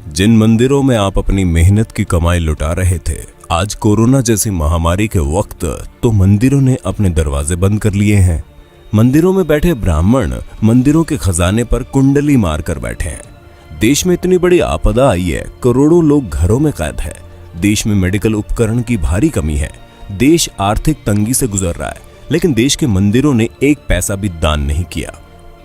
जिन मंदिरों में आप अपनी मेहनत की कमाई लुटा रहे थे, आज कोरोना जैसी महामारी के वक्त तो मंदिरों ने अपने दरवाजे बंद कर लिए हैं। मंदिरों में बैठे ब्राह्मण मंदिरों के खजाने पर कुंडली मारकर बैठे हैं। देश में इतनी बड़ी आपदा आई है, करोड़ों लोग घरों में कैद है। देश में मेडिकल उपकरण की भारी कमी है। देश आर्थिक तंगी से गुजर रहा है, लेकिन देश के मंदिरों ने एक पैसा भी दान नहीं किया।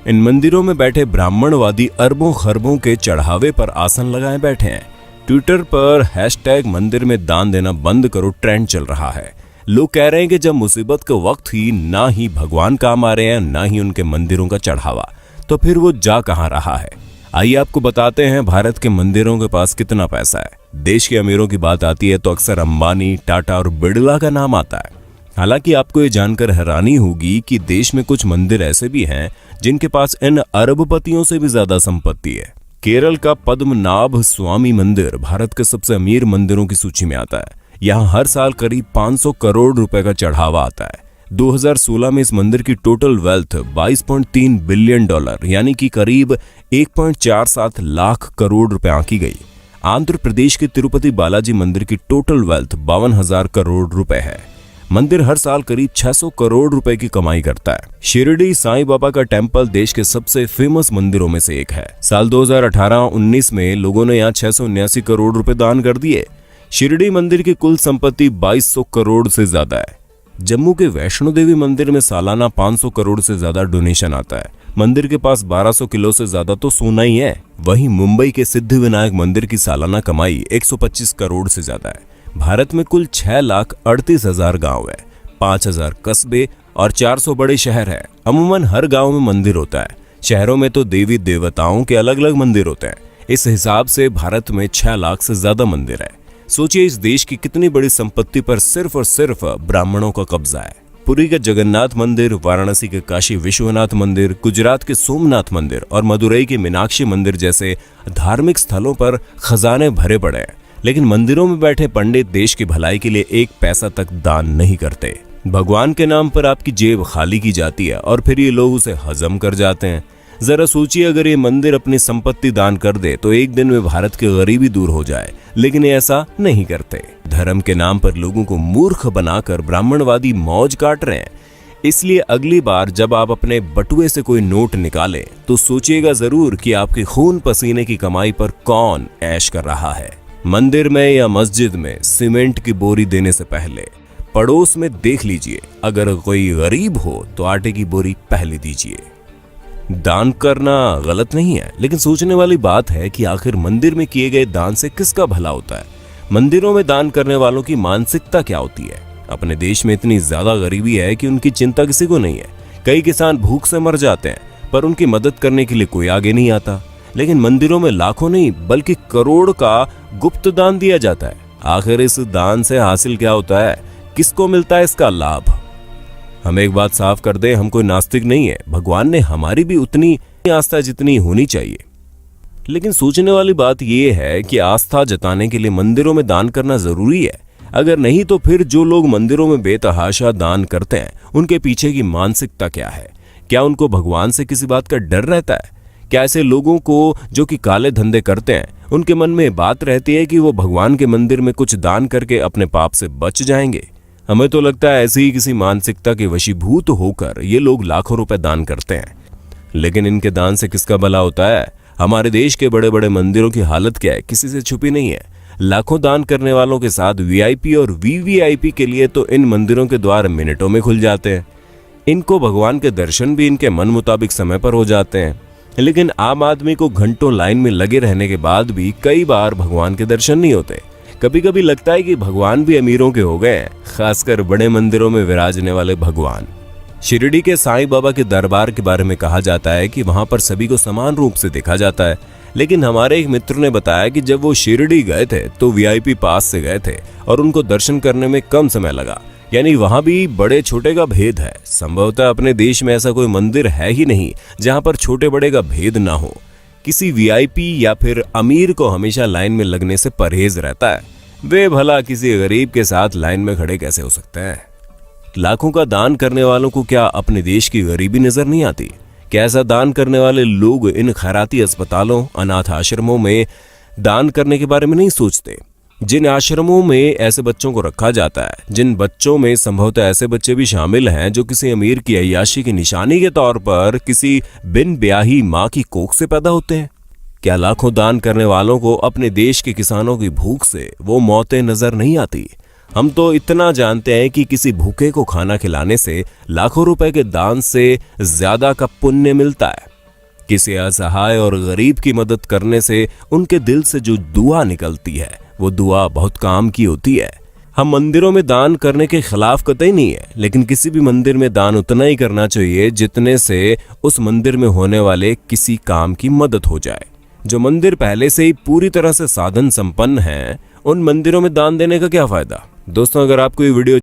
इन मंदिरों में बैठे ब्राह्मणवादी अरबों खरबों के चढ़ावे पर आसन लगाए बैठे हैं। ट्विटर पर हैशटैग मंदिर में दान देना बंद करो ट्रेंड चल रहा है। लोग कह रहे हैं कि जब मुसीबत के वक्त ही ना ही भगवान काम आ रहे हैं, ना ही उनके मंदिरों का चढ़ावा, तो फिर वो जा कहां रहा है। आइए आपको बताते हैं भारत के मंदिरों के पास कितना पैसा है। देश के अमीरों की बात आती है तो अक्सर अंबानी, टाटा और बिड़ला का नाम आता है। हालांकि आपको ये जानकर हैरानी होगी कि देश में कुछ मंदिर ऐसे भी हैं जिनके पास इन अरबपतियों से भी ज्यादा संपत्ति है। केरल का पद्मनाभ स्वामी मंदिर भारत के सबसे अमीर मंदिरों की सूची में आता है। यहाँ हर साल करीब 500 करोड़ रुपए का चढ़ावा आता है। 2016 में इस मंदिर की टोटल वेल्थ $22.3 बिलियन यानी कि करीब 1.47 लाख करोड़ रुपए आंकी गई। आंध्र प्रदेश के तिरुपति बालाजी मंदिर की टोटल वेल्थ 52,000 करोड़ रुपए है। मंदिर हर साल करीब 600 करोड़ रुपए की कमाई करता है। शिरडी साईं बाबा का टेम्पल देश के सबसे फेमस मंदिरों में से एक है। साल 2018-19 में लोगों ने यहाँ 679 करोड़ रुपए दान कर दिए। शिरडी मंदिर की कुल संपत्ति 2200 करोड़ से ज्यादा है। जम्मू के वैष्णो देवी मंदिर में सालाना 500 करोड़ से ज्यादा डोनेशन आता है। मंदिर के पास 1200 किलो से ज्यादा तो सोना ही है। वहीं मुंबई के सिद्धिविनायक मंदिर की सालाना कमाई 125 करोड़ से ज्यादा है। भारत में कुल 6,38,000 गांव है, 5,000 कस्बे और 400 बड़े शहर हैं। अमूमन हर गांव में मंदिर होता है। शहरों में तो देवी देवताओं के अलग अलग मंदिर होते हैं। इस हिसाब से भारत में 6 लाख से ज्यादा मंदिर है। सोचिए इस देश की कितनी बड़ी संपत्ति पर सिर्फ और सिर्फ ब्राह्मणों का कब्जा है। पुरी का जगन्नाथ मंदिर, वाराणसी के काशी विश्वनाथ मंदिर, गुजरात के सोमनाथ मंदिर और मदुरई के मीनाक्षी मंदिर जैसे धार्मिक स्थलों पर खजाने भरे पड़े हैं, लेकिन मंदिरों में बैठे पंडित देश की भलाई के लिए एक पैसा तक दान नहीं करते। भगवान के नाम पर आपकी जेब खाली की जाती है और फिर ये लोग उसे हजम कर जाते हैं। जरा सोचिए, अगर ये मंदिर अपनी संपत्ति दान कर दे तो एक दिन में भारत की गरीबी दूर हो जाए, लेकिन ये ऐसा नहीं करते। धर्म के नाम पर लोगों को मूर्ख बनाकर ब्राह्मणवादी मौज काट रहे हैं। इसलिए अगली बार जब आप अपने बटुए से कोई नोट निकालें तो सोचिएगा जरूर कि आपके खून पसीने की कमाई पर कौन ऐश कर रहा है। मंदिर में या मस्जिद में सीमेंट की बोरी देने से पहले पड़ोस में देख लीजिए, अगर कोई गरीब हो तो आटे की बोरी पहले दीजिए। दान करना गलत नहीं है, लेकिन सोचने वाली बात है कि आखिर मंदिर में किए गए दान से किसका भला होता है। मंदिरों में दान करने वालों की मानसिकता क्या होती है। अपने देश में इतनी ज्यादा गरीबी है कि उनकी चिंता किसी को नहीं है। कई किसान भूख से मर जाते हैं, पर उनकी मदद करने के लिए कोई आगे नहीं आता। लेकिन मंदिरों में लाखों नहीं बल्कि करोड़ का गुप्त दान दिया जाता है। आखिर इस दान से हासिल क्या होता है, किसको मिलता है इसका लाभ। हम एक बात साफ कर दें, हम कोई नास्तिक नहीं है। भगवान ने हमारी भी उतनी आस्था जितनी होनी चाहिए। लेकिन सोचने वाली बात यह है कि आस्था जताने के लिए मंदिरों में दान करना जरूरी है। अगर नहीं तो फिर जो लोग मंदिरों में बेतहाशा दान करते हैं, उनके पीछे की मानसिकता क्या है। क्या उनको भगवान से किसी बात का डर रहता है? क्या ऐसे लोगों को जो कि काले धंधे करते हैं, उनके मन में बात रहती है कि वो भगवान के मंदिर में कुछ दान करके अपने पाप से बच जाएंगे? हमें तो लगता है ऐसी ही किसी मानसिकता के वशीभूत होकर ये लोग लाखों रुपए दान करते हैं। लेकिन इनके दान से किसका भला होता है? हमारे देश के बड़े बड़े मंदिरों की हालत क्या है, किसी से छुपी नहीं है। लाखों दान करने वालों के साथ वीआईपी और वीवीआईपी के लिए तो इन मंदिरों के द्वार मिनटों में खुल जाते हैं। इनको भगवान के दर्शन भी इनके मन मुताबिक समय पर हो जाते हैं। लेकिन आम आदमी को घंटों लाइन में लगे रहने के बाद भी कई बार भगवान के दर्शन नहीं होते। कभी कभी लगता है कि भगवान भी अमीरों के हो गए हैं, खासकर बड़े मंदिरों में विराजने वाले भगवान। शिरडी के साईं बाबा के दरबार के बारे में कहा जाता है कि वहां पर सभी को समान रूप से देखा जाता है। लेकिन हमारे एक मित्र ने बताया कि जब वो शिरडी गए थे तो वीआईपी पास से गए थे और उनको दर्शन करने में कम समय लगा। यानी वहां भी बड़े छोटे का भेद है। संभवतः अपने देश में ऐसा कोई मंदिर है ही नहीं जहां पर छोटे बड़े का भेद ना हो। किसी वीआईपी या फिर अमीर को हमेशा लाइन में लगने से परहेज रहता है। वे भला किसी गरीब के साथ लाइन में खड़े कैसे हो सकते हैं? लाखों का दान करने वालों को क्या अपने देश की गरीबी नजर नहीं आती? क्या ऐसा दान करने वाले लोग इन खैराती अस्पतालों, अनाथ आश्रमों में दान करने के बारे में नहीं सोचते। जिन आश्रमों में ऐसे बच्चों को रखा जाता है, जिन बच्चों में संभवतः ऐसे बच्चे भी शामिल हैं जो किसी अमीर की अय्याशी की निशानी के तौर पर किसी बिन ब्याही माँ की कोख से पैदा होते हैं, क्या लाखों दान करने वालों को अपने देश के किसानों की भूख से वो मौतें नजर नहीं आती? हम तो इतना जानते हैं कि किसी भूखे को खाना खिलाने से लाखों रुपए के दान से ज्यादा का पुण्य मिलता है। किसी असहाय और गरीब की मदद करने से उनके दिल से जो दुआ निकलती है वो दुआ बहुत काम की होती है। हम मंदिरों में दान करने के खिलाफ कतई नहीं है, लेकिन किसी भी मंदिर में दान उतना ही करना चाहिए जितने से उस मंदिर में होने वाले किसी काम की मदद हो जाए। जो मंदिर पहले से ही पूरी तरह से साधन संपन्न हैं, उन मंदिरों में दान देने का क्या फायदा? दोस्तों, अगर आपको ये वीडियो